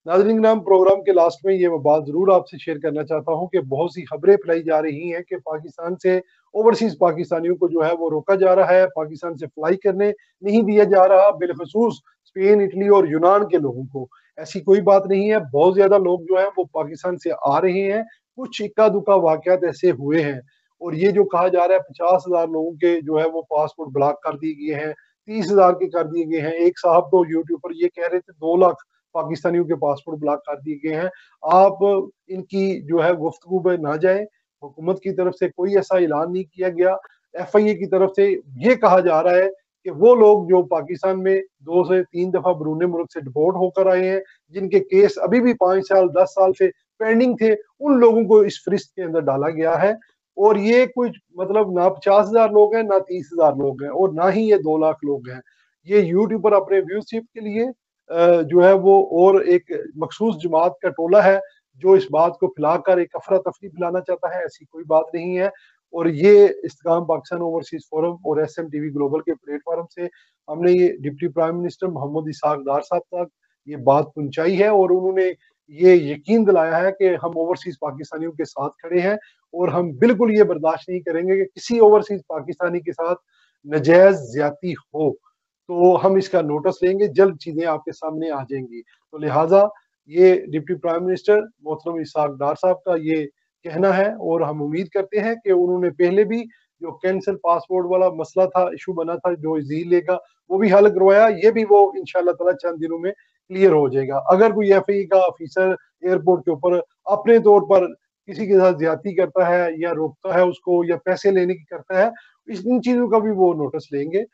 नाज़रीन नाम प्रोग्राम के लास्ट में ये मैं बात ज़रूर आपसे शेयर करना चाहता हूँ कि बहुत सी खबरें फैलाई जा रही हैं कि पाकिस्तान से ओवरसीज़ पाकिस्तानियों को जो है वो रोका जा रहा है, पाकिस्तान से फ्लाई करने नहीं दिया जा रहा, बिलखसूस स्पेन, इटली और यूनान के लोगों को। ऐसी कोई बात नहीं है, बहुत ज़्यादा लोग जो हैं वो पाकिस्तान से आ रहे हैं, कुछ इक्का-दुक्का वाक़यात ऐसे हुए हैं। और ये जो कहा जा रहा है 50,000 लोगों के जो है वो पासपोर्ट ब्लॉक कर दिए गए हैं, 30,000 के कर दिए गए हैं। एक साहब तो यूट्यूब पर ये कह रहे थे 2 लाख पाकिस्तानियों के पासपोर्ट ब्लॉक कर दिए गए हैं। आप इनकी जो है गुफ्तगू में ना जाए, हुकूमत की तरफ से कोई ऐसा ऐलान नहीं किया गया। एफआईए की तरफ से ये कहा जा रहा है कि वो लोग जो पाकिस्तान में 2 से 3 दफा बैरून मुल्क से डिपोर्ट होकर आए हैं, जिनके केस अभी भी 5 साल 10 साल से पेंडिंग थे, उन लोगों को इस फरिश्त के अंदर डाला गया है। और ये कुछ मतलब ना 50,000 लोग हैं, ना 30,000 लोग हैं और ना ही ये 2 लाख लोग हैं। ये यूट्यूब पर अपने व्यूअरशिप के लिए जो है वो और एक मखसूस जमात का टोला है जो इस बात को फैलाकर एक अफरा तफरी फैलाना चाहता है। ऐसी कोई बात नहीं है। और ये इस्तेकाम पाकिस्तान ओवरसीज फोरम और एसएम टीवी ग्लोबल के प्लेटफॉर्म से हमने ये डिप्टी प्राइम मिनिस्टर मोहम्मद इसहाक डार साहब तक ये बात पहुंचाई है और उन्होंने ये यकीन दिलाया है कि हम ओवरसीज पाकिस्तानियों के साथ खड़े हैं और हम बिल्कुल ये बर्दाश्त नहीं करेंगे कि किसी ओवरसीज पाकिस्तानी के साथ नजायज ज्यादती हो। तो हम इसका नोटिस लेंगे, जल्द चीजें आपके सामने आ जाएंगी। तो लिहाजा ये डिप्टी प्राइम मिनिस्टर मोहतरम इसहाक डार साहब का ये कहना है और हम उम्मीद करते हैं कि उन्होंने पहले भी जो कैंसल पासपोर्ट वाला मसला था, इशू बना था जो जी लेगा, वो भी हल करवाया, ये भी वो इंशाल्लाह ताला चंद दिनों में क्लियर हो जाएगा। अगर कोई एफआई का ऑफिसर एयरपोर्ट के ऊपर अपने तौर पर किसी के साथ ज्यादती करता है या रोकता है उसको या पैसे लेने की करता है, इन चीजों का भी वो नोटिस लेंगे।